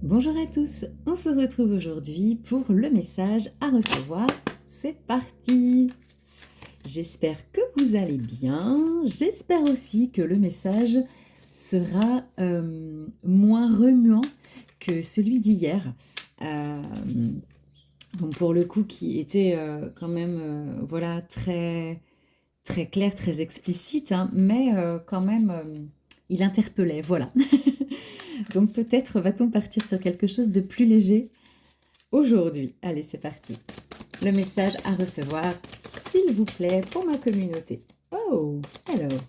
Bonjour à tous, on se retrouve aujourd'hui pour le message à recevoir. C'est parti! J'espère que vous allez bien, j'espère aussi que le message sera moins remuant que celui d'hier. Euh, donc pour le coup qui était quand même voilà, très, très clair, très explicite, hein, mais quand même il interpellait, voilà. Donc peut-être va-t-on partir sur quelque chose de plus léger aujourd'hui. Allez, c'est parti. Le message à recevoir, s'il vous plaît, pour ma communauté. Oh, alors.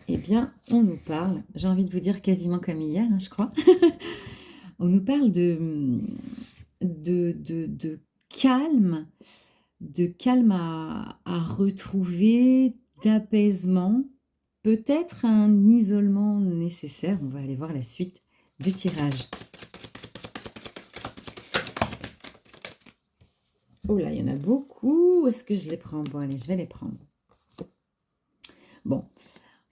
Eh bien, on nous parle, j'ai envie de vous dire quasiment comme hier, hein, je crois. On nous parle de calme, de calme à retrouver, d'apaisement, peut-être un isolement nécessaire. On va aller voir la suite du tirage. Oh là, il y en a beaucoup. Où est-ce que je les prends? Bon, allez, je vais les prendre. Bon,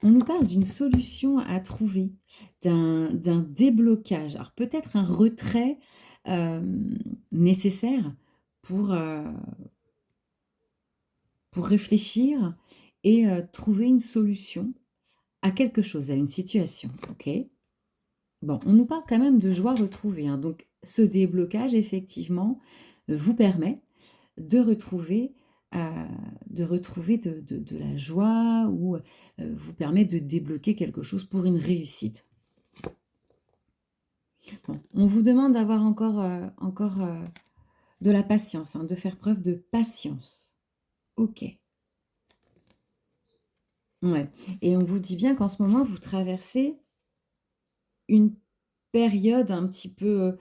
on nous parle d'une solution à trouver, d'un déblocage. Alors, peut-être un retrait nécessaire pour, euh, pour réfléchir et trouver une solution à quelque chose, à une situation. Ok. Bon, on nous parle quand même de joie retrouvée, hein. Donc, ce déblocage, effectivement, vous permet de retrouver, euh, de la joie ou vous permet de débloquer quelque chose pour une réussite. Bon, on vous demande d'avoir encore de la patience, hein, de faire preuve de patience. Ok. Ouais. Et on vous dit bien qu'en ce moment, vous traversez une période un petit peu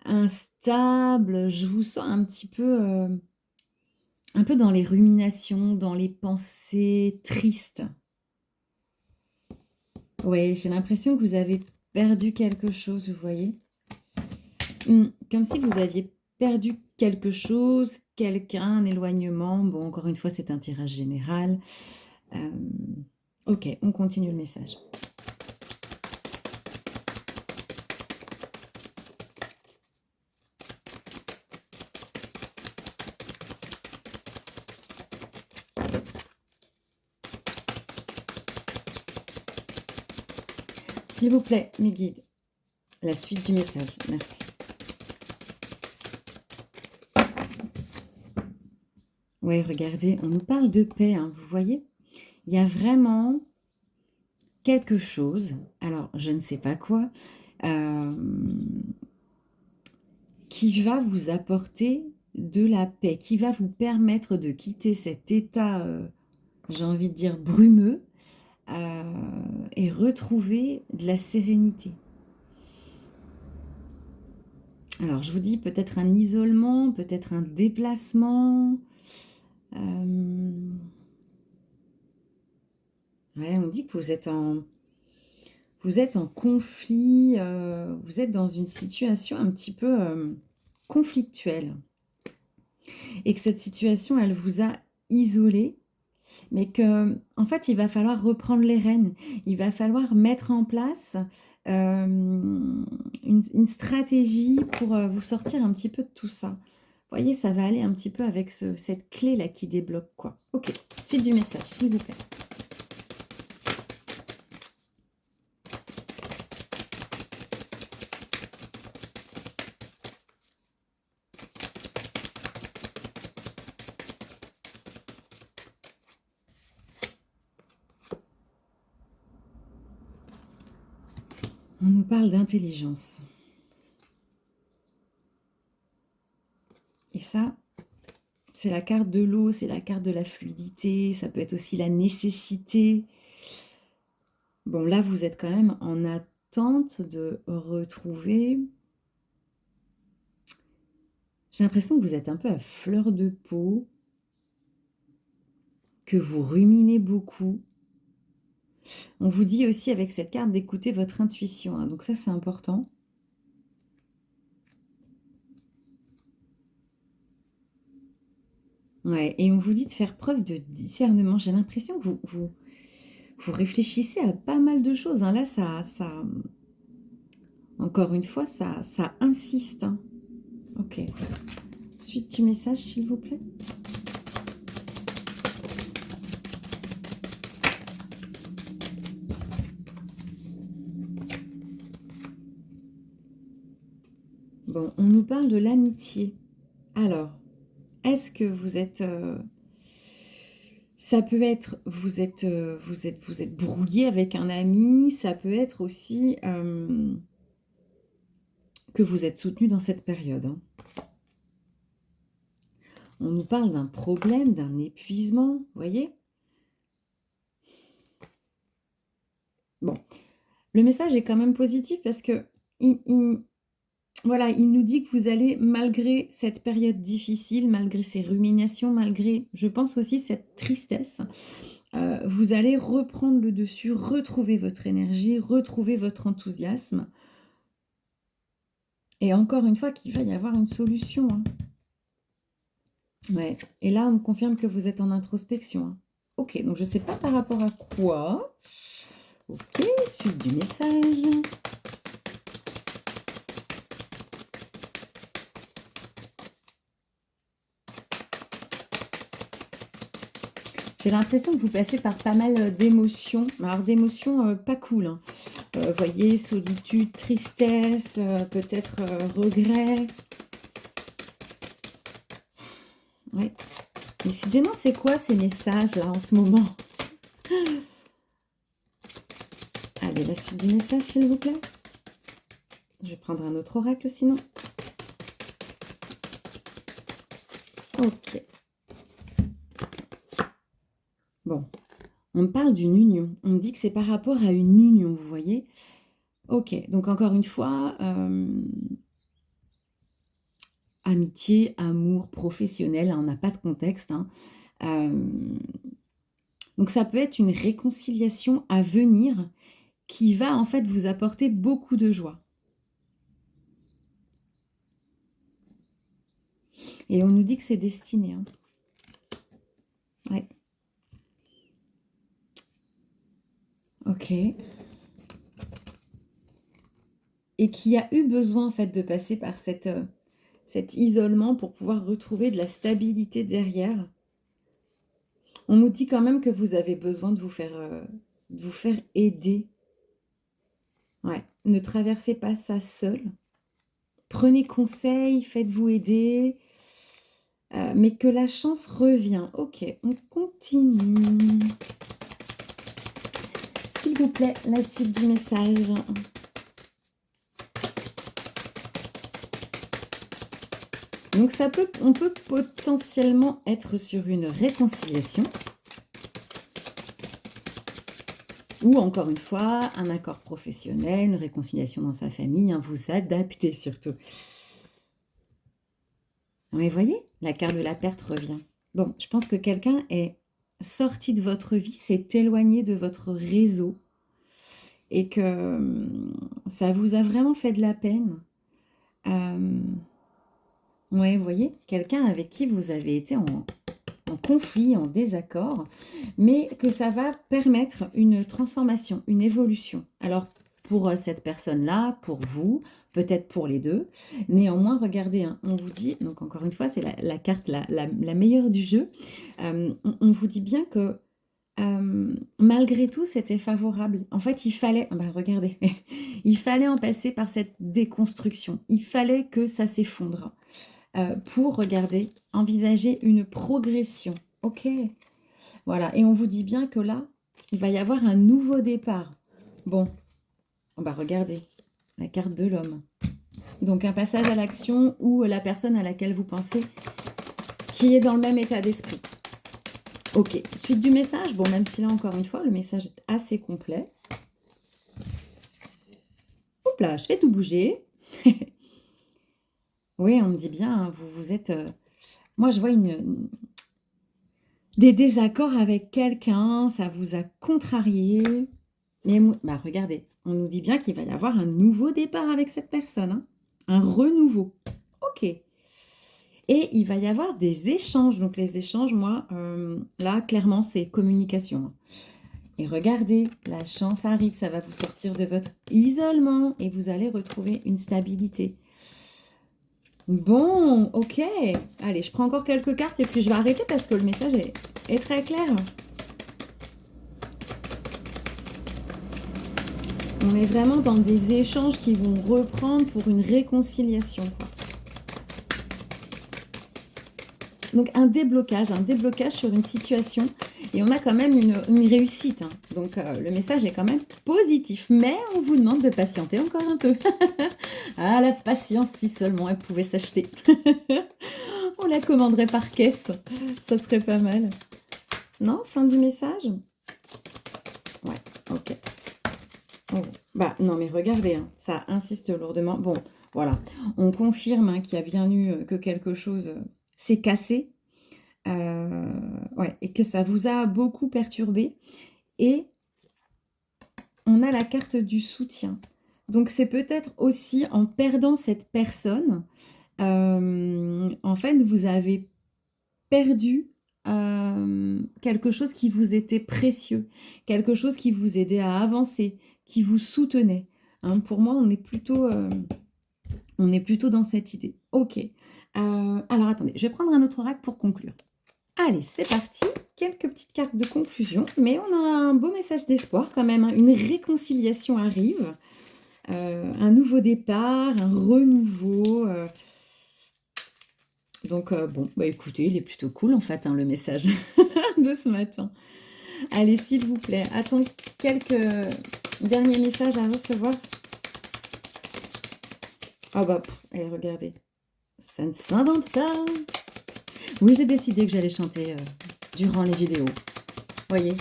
instable. Je vous sens un peu dans les ruminations, dans les pensées tristes. Oui, j'ai l'impression que vous avez perdu quelque chose, vous voyez. Comme si vous aviez perdu quelque chose, quelqu'un, un éloignement. Bon, encore une fois, c'est un tirage général. Ok, on continue le message. S'il vous plaît, mes guides, la suite du message. Merci. Oui, regardez, on nous parle de paix, hein, vous voyez. Il y a vraiment quelque chose, alors je ne sais pas quoi, qui va vous apporter de la paix, qui va vous permettre de quitter cet état, j'ai envie de dire, brumeux, et retrouver de la sérénité. Alors, je vous dis peut-être un isolement, peut-être un déplacement. Ouais, on dit que vous êtes en conflit, vous êtes dans une situation un petit peu conflictuelle. Et que cette situation, elle vous a isolé, mais que, en fait, il va falloir reprendre les rênes. Il va falloir mettre en place une stratégie pour vous sortir un petit peu de tout ça. Vous voyez, ça va aller un petit peu avec cette clé-là qui débloque, quoi. Ok, suite du message, s'il vous plaît. On nous parle d'intelligence. Et ça, c'est la carte de l'eau, c'est la carte de la fluidité, ça peut être aussi la nécessité. Bon, là, vous êtes quand même en attente de retrouver... J'ai l'impression que vous êtes un peu à fleur de peau, que vous ruminez beaucoup. On vous dit aussi avec cette carte d'écouter votre intuition, hein, donc ça, c'est important. Ouais, et on vous dit de faire preuve de discernement. J'ai l'impression que Vous réfléchissez à pas mal de choses, hein. Là, encore une fois, ça insiste, hein. Ok. Suite du message, s'il vous plaît. Bon, on nous parle de l'amitié. Alors, est-ce que vous êtes... ça peut être, vous êtes brouillé avec un ami, ça peut être aussi que vous êtes soutenu dans cette période, hein. On nous parle d'un problème, d'un épuisement, vous voyez? Bon, le message est quand même positif parce que voilà, il nous dit que vous allez, malgré cette période difficile, malgré ces ruminations, malgré, je pense aussi, cette tristesse, vous allez reprendre le dessus, retrouver votre énergie, retrouver votre enthousiasme. Et encore une fois, qu'il va y avoir une solution, hein. Ouais. Et là, on me confirme que vous êtes en introspection, hein. Ok, donc je ne sais pas par rapport à quoi. Ok, suite du message. J'ai l'impression que vous passez par pas mal d'émotions. Alors d'émotions pas cool, hein. Voyez, solitude, tristesse, peut-être regret. Ouais. Décidément, c'est quoi ces messages là en ce moment? Allez, la suite du message, s'il vous plaît. Je vais prendre un autre oracle sinon. Ok. Bon, on me parle d'une union. On me dit que c'est par rapport à une union, vous voyez. Ok, donc encore une fois, amitié, amour, professionnel, hein, on n'a pas de contexte, hein. Donc ça peut être une réconciliation à venir qui va en fait vous apporter beaucoup de joie. Et on nous dit que c'est destiné, hein. Ouais. Ok. Et qui a eu besoin en fait de passer par cet isolement pour pouvoir retrouver de la stabilité derrière. On nous dit quand même que vous avez besoin de vous faire aider. Ouais. Ne traversez pas ça seul. Prenez conseil, faites-vous aider. Mais que la chance revient. Ok, on continue. S'il vous plaît, la suite du message. Donc on peut potentiellement être sur une réconciliation. Ou encore une fois, un accord professionnel, une réconciliation dans sa famille, hein, vous adaptez surtout. Mais voyez, la carte de la perte revient. Bon, je pense que quelqu'un est sorti de votre vie, s'est éloigné de votre réseau et que ça vous a vraiment fait de la peine. Ouais, vous voyez, quelqu'un avec qui vous avez été en conflit, en désaccord, mais que ça va permettre une transformation, une évolution. Alors, pour cette personne-là, pour vous, peut-être pour les deux. Néanmoins, regardez, hein, on vous dit, donc encore une fois, c'est la carte la meilleure du jeu. On vous dit bien que malgré tout, c'était favorable. En fait, il fallait, regardez, il fallait en passer par cette déconstruction. Il fallait que ça s'effondre. Pour, regarder, envisager une progression. Ok, voilà. Et on vous dit bien que là, il va y avoir un nouveau départ. Bon, regardez, la carte de l'homme. Donc, un passage à l'action ou la personne à laquelle vous pensez qui est dans le même état d'esprit. Ok, suite du message. Bon, même si là, encore une fois, le message est assez complet. Hop là, je fais tout bouger. Oui, on me dit bien, hein, vous êtes... moi, je vois des désaccords avec quelqu'un, ça vous a contrarié. Mais regardez, on nous dit bien qu'il va y avoir un nouveau départ avec cette personne, hein, un renouveau. Ok. Et il va y avoir des échanges. Donc les échanges, moi, là, clairement, c'est communication. Et regardez, la chance arrive, ça va vous sortir de votre isolement et vous allez retrouver une stabilité. Bon, ok. Allez, je prends encore quelques cartes et puis je vais arrêter parce que le message est très clair. On est vraiment dans des échanges qui vont reprendre pour une réconciliation, quoi. Donc un déblocage sur une situation. Et on a quand même une réussite. Hein. Donc le message est quand même positif. Mais on vous demande de patienter encore un peu. Ah, la patience, si seulement elle pouvait s'acheter. On la commanderait par caisse. Ça serait pas mal. Non, fin du message? Ouais, ok. Oh. Bah non, mais regardez, hein, ça insiste lourdement. Bon, voilà. On confirme hein, qu'il y a bien eu que quelque chose s'est cassé. Ouais, et que ça vous a beaucoup perturbé. Et on a la carte du soutien. Donc, c'est peut-être aussi en perdant cette personne, en fait, vous avez perdu quelque chose qui vous était précieux, quelque chose qui vous aidait à avancer, qui vous soutenait. Hein, pour moi, on est plutôt dans cette idée. Ok. Alors, attendez, je vais prendre un autre oracle pour conclure. Allez, c'est parti. Quelques petites cartes de conclusion, mais on a un beau message d'espoir quand même. Hein. Une réconciliation arrive, un nouveau départ, un renouveau. Donc, bon, bah écoutez, il est plutôt cool en fait, hein, le message de ce matin. Allez, s'il vous plaît, attends quelques derniers messages à recevoir. Ah bah, allez, regardez. Ça ne s'invente pas. Oui, j'ai décidé que j'allais chanter durant les vidéos. Voyez,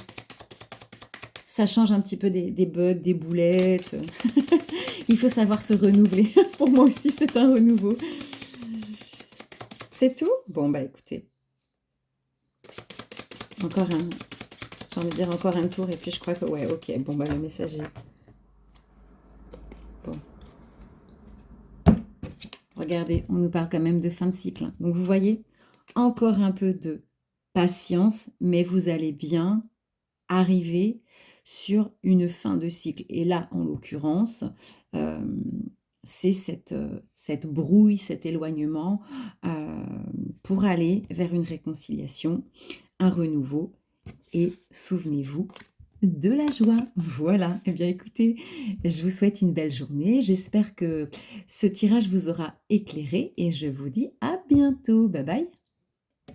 ça change un petit peu des bugs, des boulettes. Il faut savoir se renouveler. Pour moi aussi, c'est un renouveau. C'est tout? Bon, bah écoutez. Encore un... J'ai envie de dire encore un tour et puis je crois que... Ouais, ok. Bon, bah le message est... Bon. Regardez, on nous parle quand même de fin de cycle. Hein. Donc vous voyez, encore un peu de patience, mais vous allez bien arriver sur une fin de cycle. Et là, en l'occurrence, c'est cette brouille, cet éloignement pour aller vers une réconciliation, un renouveau. Et souvenez-vous de la joie. Voilà. Eh bien, écoutez, je vous souhaite une belle journée. J'espère que ce tirage vous aura éclairé et je vous dis à bientôt. Bye bye.